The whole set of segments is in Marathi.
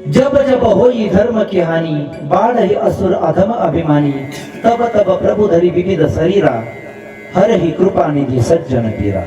जब जब होई धर्म की हानी, बाढ़ ही असुर अधम अभिमानी, तब तब प्रभु धरी विविध शरीरा, हर ही कृपा निधी सज्जन पीरा.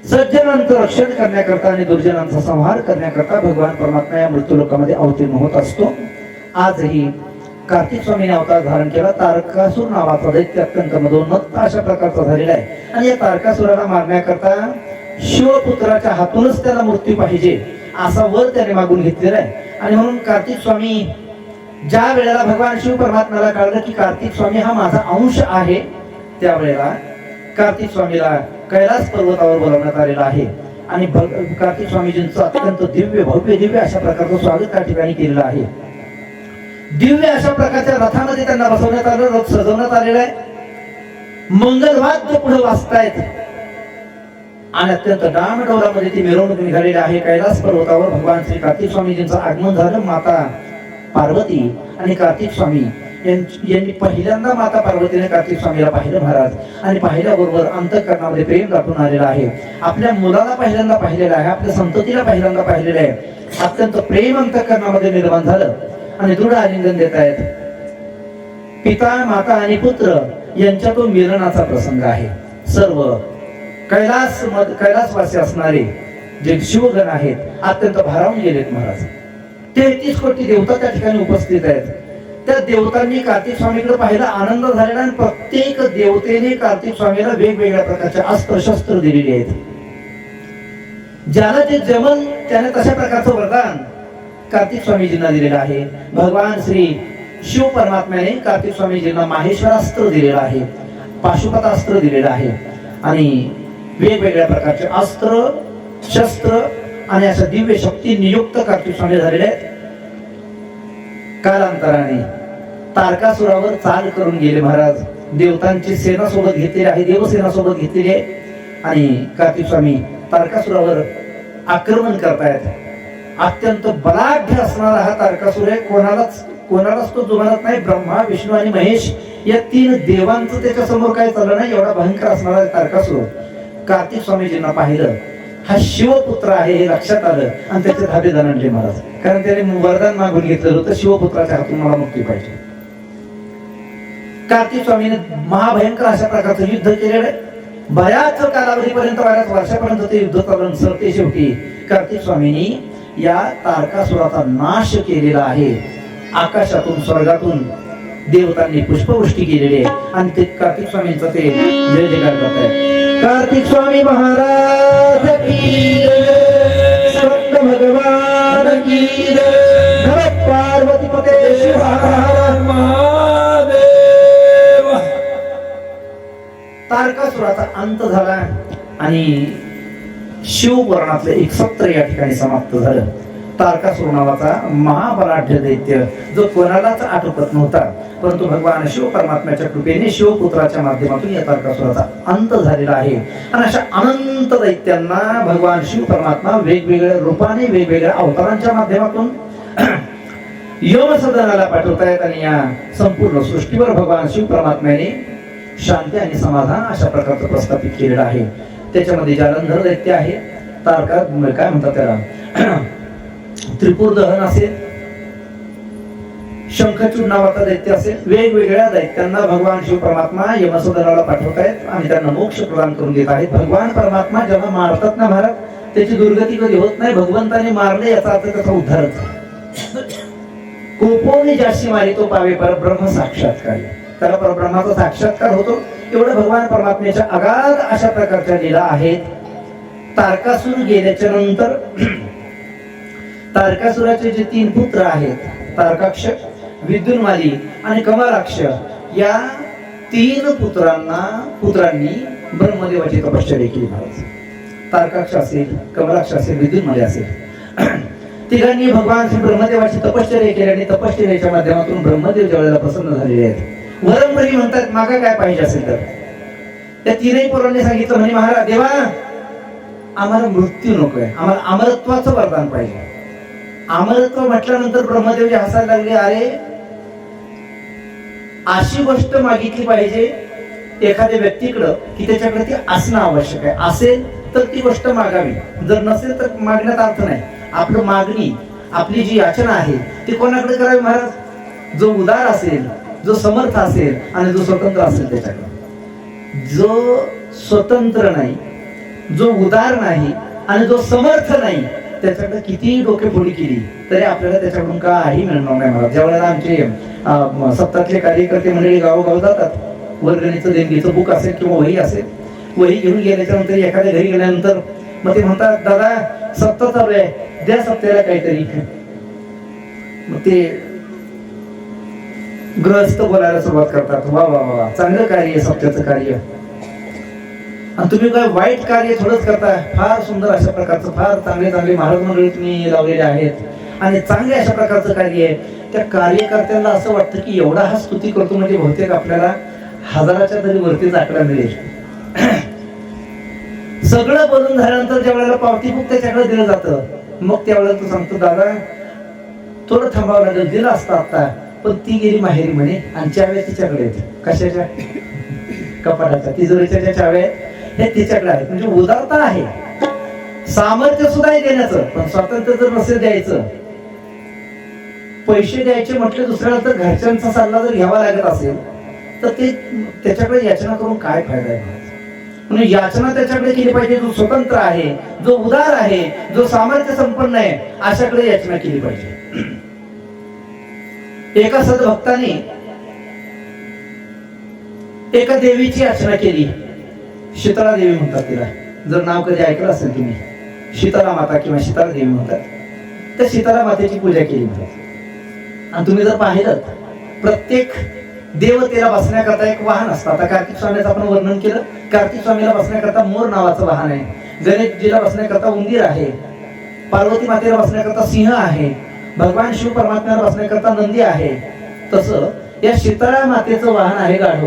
सज्जनांचं रक्षण करण्याकरता आणि दुर्जनांचा संहार करण्याकरता भगवान परमात्मा या मृत्यू लोकामध्ये अवतीर्ण होत असतो. आजही कार्तिक स्वामीने अवतार धारण केला. तारकासूर नावाचा दैत्य अत्यंत मदोन्मत्त अशा प्रकारचा झालेला आहे आणि या तारकासुराला मारण्याकरता शिवपुत्राच्या हातूनच त्याला मृत्यू पाहिजे असा वर त्याने मागून घेतलेला आहे. आणि म्हणून कार्तिक स्वामी ज्या वेळेला भगवान शिव परमात्म्याला कळलं की कार्तिक स्वामी हा माझा अंश आहे, त्यावेळेला कार्तिक स्वामीला कैलास पर्वतावर बोलावण्यात आलेला आहे आणि कार्तिक स्वामीजींचं अत्यंत दिव्य भव्य अशा प्रकारचं स्वागत त्या ठिकाणी केलेलं आहे. दिव्य अशा प्रकारच्या रथामध्ये त्यांना बसवण्यात आलं, रथ सजवण्यात आलेला आहे, मंगलवाद्य पुढे वाजतायत आणि अत्यंत डामडौलामध्ये ती मिरवणूक निघालेली आहे. कैलास पर्वतावर भगवान श्री कार्तिक स्वामीजींचं आगमन झालं. माता पार्वती आणि कार्तिक स्वामी यांनी पहिल्यांदा माता पार्वतीने कार्तिक स्वामीला पाहिलं महाराज आणि पाहिल्याबरोबर अंतःकरणामध्ये प्रेम दाटून आलेलं आहे. आपल्या मुलाला पहिल्यांदा पाहिलेलं आहे, आपल्या संततीला पहिल्यांदा पाहिलेलं आहे. अत्यंत प्रेम अंतःकरणामध्ये निर्माण झालं आणि दृढ आलिंगन देत आहेत. पिता माता आणि पुत्र यांच्या तो मिलनाचा प्रसंग आहे. सर्व कैलासवासी असणारे जे शिवगण आहेत अत्यंत भारावून गेलेत महाराज. 33 कोटी देवता त्या ठिकाणी उपस्थित आहेत. त्या देवतांनी कार्तिक स्वामीकडे पाहिला, आनंद झालेला आणि प्रत्येक देवतेने कार्तिक स्वामीला वेगवेगळ्या प्रकारचे अस्त्र शस्त्र दिलेली आहेत. ज्याला जे जमल त्याने तशा प्रकारचं वरदान कार्तिक स्वामीजींना दिलेलं आहे. भगवान श्री शिव परमात्म्याने कार्तिक स्वामीजींना माहेश्वरास्त्र दिलेलं आहे, पाशुपतास्त्र दिलेलं आहे आणि वेगवेगळ्या प्रकारचे अस्त्र शस्त्र आणि अशा दिव्य शक्ती नियुक्त कार्तिक स्वामी झालेले आहेत. कालांतराने तारकासुरावर चाल करून गेले महाराज. देवतांची सेना सोबत घेतलेली आहे, देवसेना सोबत घेतलेली आहे आणि कार्तिक स्वामी तारकासुरावर आक्रमण करतायत. अत्यंत बलाढ्य असणारा हा तारकासुर आहे. कोणालाच तो जुमानत नाही. ब्रह्मा विष्णू आणि महेश या 3 देवांचं त्याच्या समोर काय चाललं नाही, एवढा भयंकर असणारा तारकासुर. कार्तिक स्वामीजींना पाहिलं, हा शिवपुत्र आहे हे लक्षात आलं आणि त्याचे धाबे दणडले महाराज. कारण त्याने वरदान मागून घेतलेलं होतं, शिवपुत्राच्या हातून मला मुक्ती पाहिजे. कार्तिक स्वामीने महाभयंकर अशा प्रकारचं युद्ध केलेलं आहे. बऱ्याच कालावधीपर्यंत, बऱ्याच वर्षापर्यंत ते युद्ध चालून सरते शेवटी कार्तिक स्वामींनी या तारकासुराचा नाश केलेला आहे. आकाशातून स्वर्गातून देवतांनी पुष्पवृष्टी केलेली आहे आणि ते कार्तिक स्वामींचा ते जय जयकार करत आहे. कार्तिक स्वामी महाराज की जय, संत भगवान की जय, नमः पार्वती पते शिव हर हर महादेव. तारकासुराचा अंत झाला आणि शिवपुराणातले एक सत्र या ठिकाणी समाप्त झालं. तारकासुर नावाचा महाबलाढ्य दैत्य जो कोणालाच आटोपत नव्हता, परंतु भगवान शिव परमात्म्याच्या कृपेने शिवपुत्राच्या माध्यमातून या तारकासुराचा अंत झालेला आहे. आणि अशा अनंत दैत्यांना भगवान शिव परमात्मा वेगवेगळ्या रूपाने वेगवेगळ्या अवतारांच्या माध्यमातून यमसदनाला पाठवतायत आणि या संपूर्ण सृष्टीवर भगवान शिव परमात्म्याने शांती आणि समाधान अशा प्रकारचं प्रस्थापित केलेलं आहे. त्याच्यामध्ये जालंधर दैत्य आहे, तारका काय म्हणतात त्याला त्रिपुर दहन असेल, शंखचूड नावाचा दैत्य असेल. वेगवेगळ्या दैत्यांना भगवान शिव परमात्मा यमसदनाला पाठवतायत आणि त्यांना मोक्ष प्रदान करून देत आहेत. भगवान परमात्मा जेव्हा मारतात ना महाराज, त्याची दुर्गती कधी होत नाही. भगवंताने मारले याचा अर्थ त्याचा उद्धारच. कोपोने जास्ती मारी तो पावे परब्रह्म साक्षात्कार, त्याला परब्रह्माचा साक्षात्कार होतो. एवढं भगवान परमात्म्याच्या अगाध अशा प्रकारच्या लीला आहेत. तारकासुर गेल्याच्या नंतर तारकासुराचे जे 3 पुत्र आहेत, तारकाक्ष, विद्युन्माली आणि कमलाक्ष, या 3 पुत्रांनी ब्रह्मदेवाची तपश्चर्या केली महाराज. तारकाक्ष असेल, कमलाक्ष असेल, विद्युन्माली असेल, तिघांनी भगवान श्री ब्रह्मदेवाची तपश्चर्या केली आणि तपश्चर्याच्या माध्यमातून ब्रह्मदेव ज्यावेळेला प्रसन्न झालेले आहेत. वरंबरी म्हणतात, मागा काय पाहिजे असेल तर. त्या 3ही पोरांनी सांगितलं म्हणे, महाराज देवा आम्हाला मृत्यू नकोय, आम्हाला अमरत्वाचं वरदान पाहिजे. अमरत्व म्हटल्यानंतर ब्रह्मदेव हसायला लागले. अरे अशी गोष्ट मागितली पाहिजे एखाद्या व्यक्तीकडं की त्याच्याकडे ती असणं आवश्यक आहे. असेल तर ती गोष्ट मागावी, जर नसेल तर मागण्यात अर्थ नाही. आपलं मागणी आपली जी याचना आहे ती कोणाकडे करावी महाराज? जो उदार असेल, जो समर्थ असेल आणि जो स्वतंत्र असेल त्याच्याकडे. जो स्वतंत्र नाही, जो उदार नाही आणि जो समर्थ नाही, त्याच्याकडे किती डोकेफोडी केली तरी आपल्याला त्याच्याकडून काही मिळणार नाही महाराज. ज्यावेळेला आमचे सप्तातले कार्यकर्ते मंडळी गावोगाव जातात, वर्गणीचं देणगीचं बुक असेल किंवा वही असेल, वही घेऊन गेल्याच्या नंतर एखाद्या घरी गेल्यानंतर मग ते म्हणतात, दादा सप्ताह चालू आहे, द्या सप्त्याला काहीतरी. मग ते ग्रहस्थ बोलायला सुरुवात करतात, वा वा वा चांगलं कार्य आहे सप्त्याचं कार्य, आणि तुम्ही काय वाईट कार्य थोडंच करताय. फार सुंदर अशा प्रकारचं, फार चांगले चांगले महाराज मंडळी तुम्ही लावलेले आहेत आणि चांगले अशा प्रकारचं कार्य आहे. त्या कार्यकर्त्यांना असं वाटतं की एवढा हा स्तुती करतो म्हणजे बहुतेक आपल्याला 1000च्या तरी वरतीच आकडा मिळेल. सगळं बोलून झाल्यानंतर ज्या वेळेला पावती बुक त्याच्याकडे दिलं जातं, मग त्यावेळेला तो सांगतो, दादा थोडं थांबावं लागेल, दिलं असतं आता, पण ती गेली माहेरी म्हणे आणि चाव्या तिच्याकडे आहेत. कशाच्या? कपाटाच्या, तिजोरीच्या ज्या चाव्या आहेत हे तिच्याकडे आहेत. म्हणजे उदारता आहे, सामर्थ्य सुद्धा आहे देण्याचं, पण स्वातंत्र्य जर नसेल द्यायचं, पैसे द्यायचे म्हटले दुसऱ्याला तर घरच्यांचा सल्ला जर घ्यावा लागत असेल तर ते त्याच्याकडे याचना करून काय फायदा आहे? म्हणजे याचना त्याच्याकडे केली पाहिजे जो स्वतंत्र आहे, जो उदार आहे, जो सामर्थ्य संपन्न आहे, अशाकडे याचना केली पाहिजे. एका सद्भक्ताने एका देवीची याचना केली, शीतळा देवी म्हणतात तिला, जर नाव कधी ऐकलं असेल तुम्ही, शीतला माता किंवा शीतळा देवी म्हणतात. त्या शीतला मातेची पूजा केली म्हणतात. आणि तुम्ही जर पाहिलं, प्रत्येक देवतेला बसण्याकरता एक वाहन असतं. आता कार्तिक स्वामीचं आपण वर्णन केलं, कार्तिक स्वामीला बसण्याकरता मोर नावाचं वाहन आहे, गणेशजीला बसण्याकरता उंदीर आहे, पार्वती मातेला बसण्याकरता सिंह आहे, भगवान शिव परमात्म्याला बसण्याकरता नंदी आहे. तसं या शीतळा मातेचं वाहन आहे गाढव,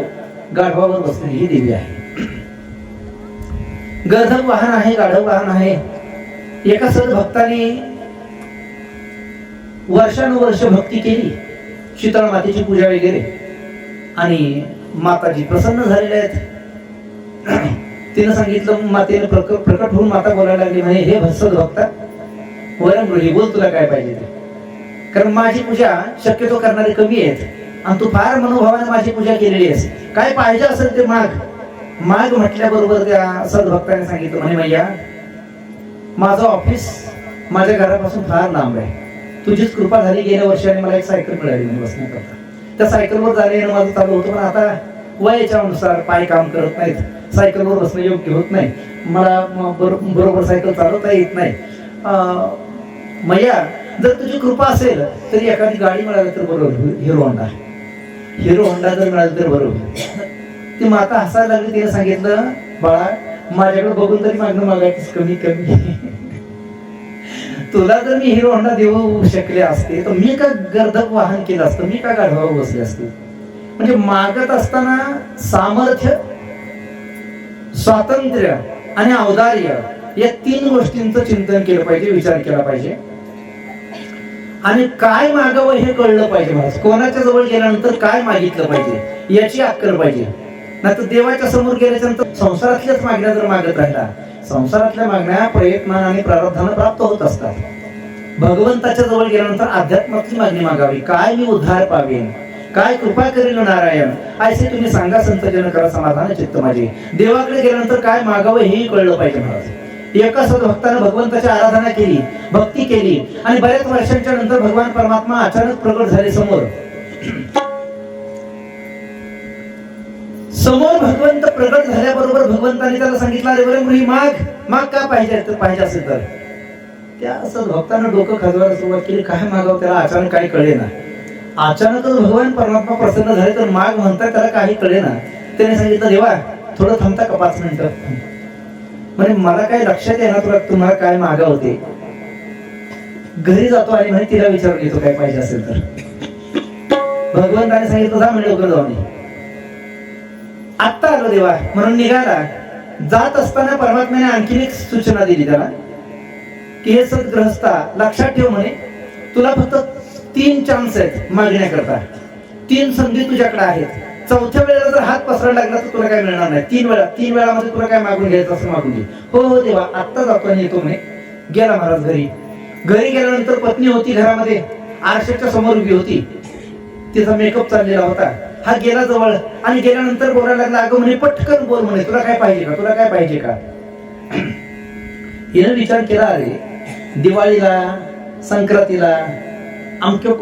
गाढवावर बसलेली ही देवी आहे. गर्धव वाहन आहे, गाढव वाहन आहे. एका सद्भक्ताने वर्षानुवर्ष भक्ती केली, शीतळा मातेची पूजा वगैरे, आणि माताजी प्रसन्न झालेल्या आहेत. तिनं सांगितलं, मातेने प्रकट होऊन माता बोलायला लागली, म्हणे हे सद्भक्ता वरंगृही, बोल तुला काय पाहिजे ते, कारण माझी पूजा शक्यतो करणारे कमी आहेत आणि तू फार मनोभावाने माझी पूजा केलेली आहेस, काय पाहिजे असेल ते माग. माग म्हटल्याबरोबर त्या सद्भक्ताने सांगितलं, म्हणे मैया माझं ऑफिस माझ्या घरापासून फार लांब आहे, तुझीच कृपा झाली, गेल्या वर्षाने मला एक सायकल मिळाली म्हणजे बसण्याकरता. त्या सायकलवर जाणे येणं माझं चालू होतं, पण आता वयाच्या अनुसार पाय काम करत नाहीत, सायकलवर बसणं योग्य होत नाही, मला बरोबर सायकल चालवता येत नाही. मैया जर तुझी कृपा असेल तरी एखादी गाडी मिळाली तर बरोबर, हिरो होंडा जर मिळाली तर बरोबर. ती माता हसायला लागली. तिने सांगितलं, बाळा माझ्याकडे बघून तरी मागणं मागायचंच कमी कमी. तुला जर मी हिरो होंडा देऊ शकले असते तर मी का गर्धक वाहन केलं असतं, मी का गाढवावर बसले असते. म्हणजे मागत असताना सामर्थ्य, स्वातंत्र्य आणि औदार्य या 3 गोष्टींचं चिंतन केलं पाहिजे, विचार केला पाहिजे. आणि काय मागावं हे कळलं पाहिजे. मला कोणाच्या जवळ गेल्यानंतर काय मागितलं पाहिजे याची अक्कल पाहिजे. नाही तर देवाच्या समोर गेल्याच्या नंतर संसारातल्याच मागण्या जर मागत राहिला, संसारातल्या मागण्या प्रयत्नाने आणि प्रारब्धाने प्राप्त होत असतात. भगवंताच्या जवळ गेल्यानंतर अध्यात्मातली मागणी मागावी, काय मी उद्धार पावेन, काय कृपा करेल नारायण, असे तुम्ही सांगा संत जन करा समाधान चित्त माझे. देवाकडे गेल्यानंतर काय मागावं हेही कळलं पाहिजे महाराज. एका सद्भक्ताने भगवंताची आराधना केली, भक्ती केली आणि बऱ्याच वर्षांच्या नंतर भगवान परमात्मा अचानक प्रकट झाले समोर. समोर भगवंत प्रकट झाल्याबरोबर भगवंताने त्याला सांगितलं, अरे बरं मुली माग का पाहिजे असेल तर. त्या सद्भक्तानं डोकं खाजवायला सुरुवात केली, काय मागावं त्याला अचानक काही कळेना. अचानकच भगवान परमात्मा प्रसन्न झाले तर माग म्हणतात त्याला काही कळेना. त्याने सांगितलं, देवा थोडं थांबता का 5 मिनिटं. म्हणजे मला काय लक्षात आहे ना तुम्हाला काय मागावं ते. घरी जातो आणि म्हणे तिला विचारून येतो काय पाहिजे असेल तर. भगवंताने सांगितलं, जा म्हणजे लवकर जाऊन ये. आत्ता आलो देवा म्हणून निघाला. जात असताना परमात्म्याने आणखीन एक सूचना दिली त्याला, की हे सद्ग्रहस्था लक्षात ठेव म्हणे, तुला फक्त 3 चान्स आहेत मागण्याकरता, 3 संधी तुझ्याकडे आहेत. 4थ्या वेळेला जर हात पसरायला लागला तर तुला काय मिळणार नाही. 3 वेळामध्ये तुला काय मागून घ्यायचं असं मागून घे. हो देवा आत्ता जातो आणि येतो म्हणे. गेला महाराज घरी. घरी गेल्यानंतर पत्नी होती घरामध्ये, आरशाच्या समोर उभी होती, तिचा मेकअप चाललेला होता. हा गेला जवळ आणि गेल्यानंतर बोलायला लागला, अगं म्हणे पटकन बोल म्हणे, तुला काय पाहिजे का, तुला काय पाहिजे का. हिनं विचार केला, अरे दिवाळीला, संक्रांतीला, आमच्या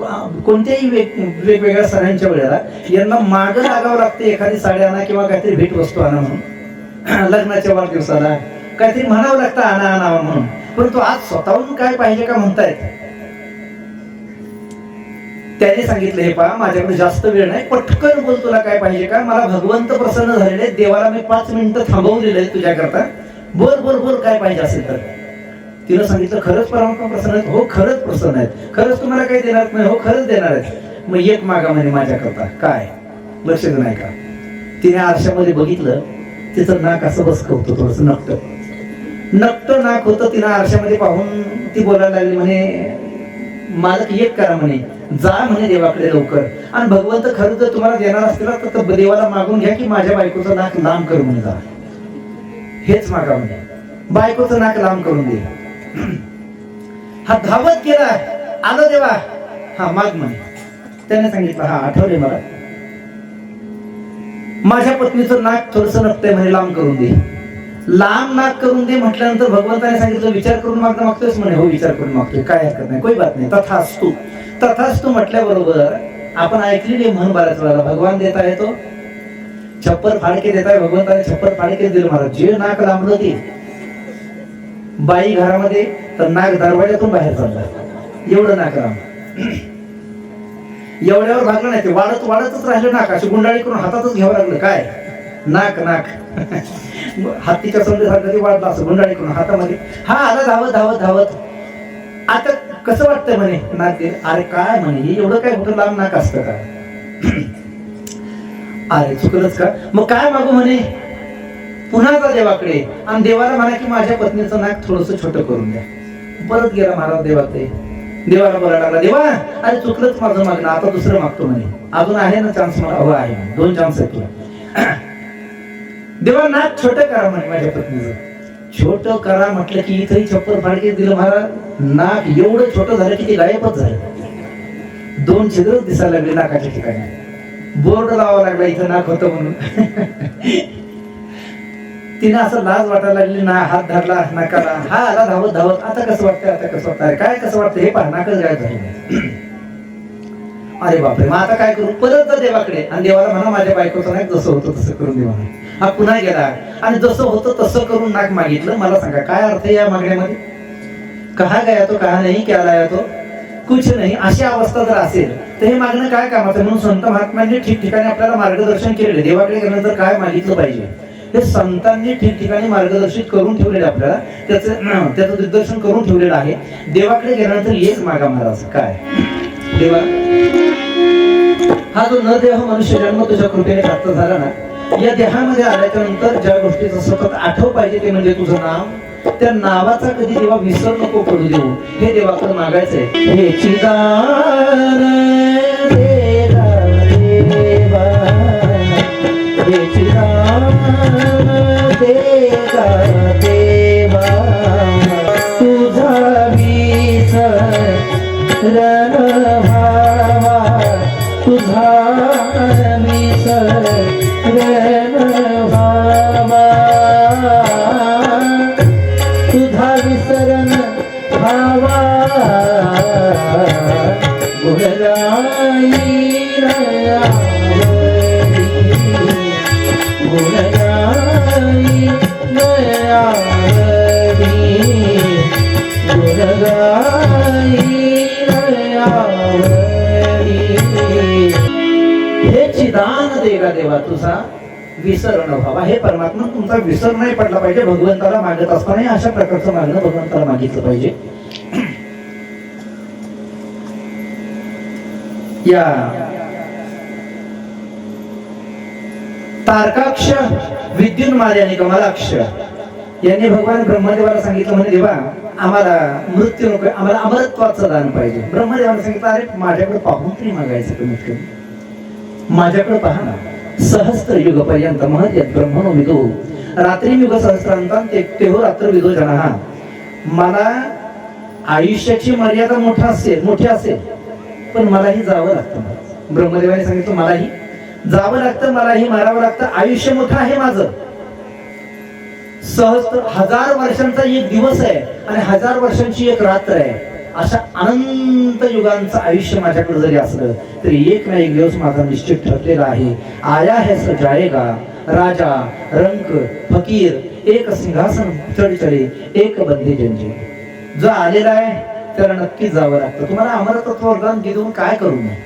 कोणत्याही वेगवेगळ्या सणांच्या वेळेला यांना मागं लागावं लागते, एखादी साडी आणा किंवा काहीतरी भेट वस्तू आणा म्हणून, लग्नाच्या वाढदिवसाला काहीतरी म्हणावं लागतं आणा आणावा म्हणून. परंतु आज स्वतःहून काय पाहिजे का म्हणतायत. त्याने सांगितलं, हे पहा माझ्याकडे जास्त वेळ नाही, पटकन बोल तुला काय पाहिजे का. मला भगवंत प्रसन्न झालेले, देवाला मी 5 मिनिटं थांबवलेलं आहे तुझ्याकरता, बोल बोल बोल काय पाहिजे असेल तर. तिनं सांगितलं, खरंच परमात्मा प्रसन्न आहेत. हो खरंच प्रसन्न आहेत. खरंच तुम्हाला काही देणार नाही. हो खरंच देणार आहेत. मग एक मागा म्हणे माझ्याकरता. काय, लक्ष नाही का. तिने आरशामध्ये बघितलं, तिचं नाक असं बसकं होतं, थोडस नकट नाक होतं. तिनं आरशामध्ये पाहून ती बोलायला लागली, म्हणे मालक एक करा म्हणे, जा म्हणे देवाकडे लवकर, आणि भगवंत खरं जर तुम्हाला देणार असतील तर देवाला मागून घ्या की माझ्या बायकोचं नाक लांब करू म्हणे, जा हेच मागा म्हणे, बायकोचं नाक लांब करून दे. हा धावत गेला, आलो देवा, हा माग म्हणे. त्याने सांगितलं, हा आठवले मला, माझ्या पत्नीचं नाक थोडस नकटंय म्हणे, लांब करून दे. लांब नाक करून दे म्हटल्यानंतर भगवंताने सांगितलं, विचार करून मागतोयस म्हणे. हो विचार करून मागतोय, काय हरकत नाही, कोई बात नाही, तथास्तु. तथास्तु म्हटल्याबरोबर आपण ऐकलेली म्हण बऱ्याच वेळेला, भगवान देता येतो छप्पर फाडके देताय. भगवंताने छप्पर फाडके दिलं मला, जे नाक लांबलं ते. बाई घरामध्ये तर नाक दरवाजातून बाहेर चाललं, एवढं नाक लांब. एवढ्यावर भागलं नाही, ते वाढत वाढतच राहिलं नाक, अशी गुंडाळी करून हातातच घ्यावं लागलं. काय नाक नाक हत्तीच्या समजेसारखं ते वाढलं, असं गुंडाळी करून हातामध्ये. हा आला धावत धावत धावत. आता कसं वाटतंय म्हणे नाक दे. अरे काय म्हणे, एवढं काय होतं, लांब नाक असतं का. अरे चुकलंच का, मग काय मागू म्हणे. पुन्हा जा देवाकडे आणि देवाला म्हणा की माझ्या पत्नीचं नाक थोडस छोटं करून द्या. परत गेला महाराज देवाकडे, देवाला बोलायला लागला, देवा अरे चुकलंच माझं मागणं, आता दुसरं मागतो म्हणे. अजून आहे ना चान्स मला. हो आहे, 2 चान्स आहेत तुला. देवा नाक छोटं करा म्हणे माझ्या पत्नीचं. छोटं करा म्हटलं की इथंही छप्पर फाडके दिलं महाराज. नाक एवढं छोटं झालं की ते गायबच झालं. 2 छिद्रच दिसायला लागले नाकाच्या ठिकाणी. बोर्ड लावावा लागला इथं नाक होतं म्हणून. तिने असं लाज वाटायला लागली ना, हात धरला नाकाला. हा आला धावत धावत. आता कसं वाटतंय, आता कसं वाटतंय, काय कसं वाटतं, हे पहा नाकच गायब झालं. अरे बापरे, मग आता काय करू. परत जा देवाकडे आणि देवाला म्हणा माझ्या बायकोचं नाक जसं होतं तसं करून दे म्हणा. हा पुन्हा गेला आणि जसं होतं तसं करून नाक मागितलं. मला सांगा काय अर्थ आहे या मागण्यामध्ये. कहा गया तो कहा नाही, क्या लाया तो कुछ नाही, अशी अवस्था जर असेल तर हे मागणं काय कामाचं. म्हणून संत महात्म्यांनी ठिकठिकाणी आपल्याला मार्गदर्शन केलेले. देवाकडे गेल्यानंतर काय मागितलं पाहिजे हे संतांनी ठिकठिकाणी मार्गदर्शित करून ठेवलेले, आपल्याला त्याचं दिग्दर्शन करून ठेवलेलं आहे. देवाकडे गेल्यानंतर हेच मागा महाराज. काय देवा, हा जो न देह मनुष्य जन्म तुझ्या कृपेने प्राप्त झाला ना, या देहामध्ये आल्याच्या नंतर ज्या गोष्टीचं सतत आठव पाहिजे ते म्हणजे तुझं नाव. त्या नावाचा कधी देवा विसर नको पडू देऊ, हे देवाकडे मागायचंय. हे चिदान देवा देवा, हे चिदान देवा देवा, तुझा विसर भावा, तुझा विसर भावा, तुझा विसरण भावा, गुणगाई गुणगाई नयावरी, गुणगाई नयावरी. हे चिदान देगा देवा, तुझा विसर न व्हावा. हे परमात्मा तुमचा विसर नाही पडला पाहिजे. भगवंताला मागत असताना अशा प्रकारचं मागणं भगवंताला मागितलं पाहिजे. या तारकाक्ष, विद्युन्माली आणि कमलाक्ष यांनी भगवान ब्रह्मदेवाला सांगितलं, म्हणे देवा आम्हाला मृत्यू नको, आम्हाला अमरत्वाचं दान पाहिजे. ब्रह्मदेवाला सांगितलं, अरे माझ्याकडे पाहून तरी मागायचं कमीत कमी, माझ्याकडे पहा ना. सहस्त्र युग पर्यंत महत यत् ब्रह्मणो विदो, रात्री युग सहस्रांतां तेहो रात्र विदो जनः. मला आयुष्याची मर्यादा मोठी असेल पण मलाही जावं लागतं. ब्रह्मदेवाने सांगितलं मलाही जावं लागतं, मलाही मारावं लागतं. आयुष्य मोठं आहे माझं. सहज 1000 वर्षांचा एक दिवस आहे आणि 1000 वर्षांची एक रात्र आहे. अशा अनंत युगांचं आयुष्य माझ्याकडे जरी असलं तरी एक ना एक दिवस माझा निश्चित ठरलेला आहे. आया है सो जाएगा, राजा रंक फकीर, एक सिंहासन चढ चढे, एक बंदी जंजीर. जो आलेला आहे त्याला नक्कीच जावं लागतं. तुम्हाला अमरत्व वरदान देऊन काय करू नये,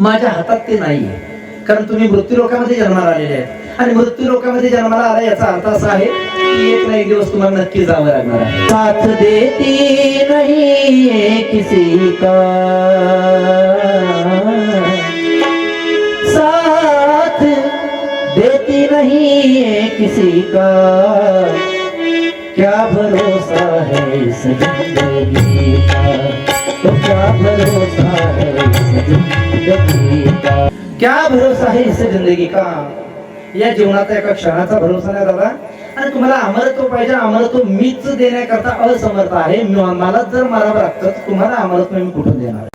माझ्या हातात ते नाहीये. कारण तुम्ही मृत्यू लोकामध्ये जन्माला आलेले आहेत आणि मृत्यू लोकामध्ये जन्माला आला याचा अर्थ असा आहे की एक ना एक दिवस तुम्हाला नक्की जावं लागणार आहे. साथ देती नहीं किसी का, साथ देती नहीं किसी का, क्या भरोसा है इस जिंदगी का, तो क्या भरोसा है इस जिंदगी का, क्या भरोसा है इस जिंदगी का. या जीवनाचा एका क्षणाचा भरोसा नाही दादा. आणि तुम्हाला अमरत्व पाहिजे, अमरत्व मीच देण्याकरता असमर्थ आहे. मलाच जर मारावं लागतं तुम्हाला अमरत्व मी कुठून देणार.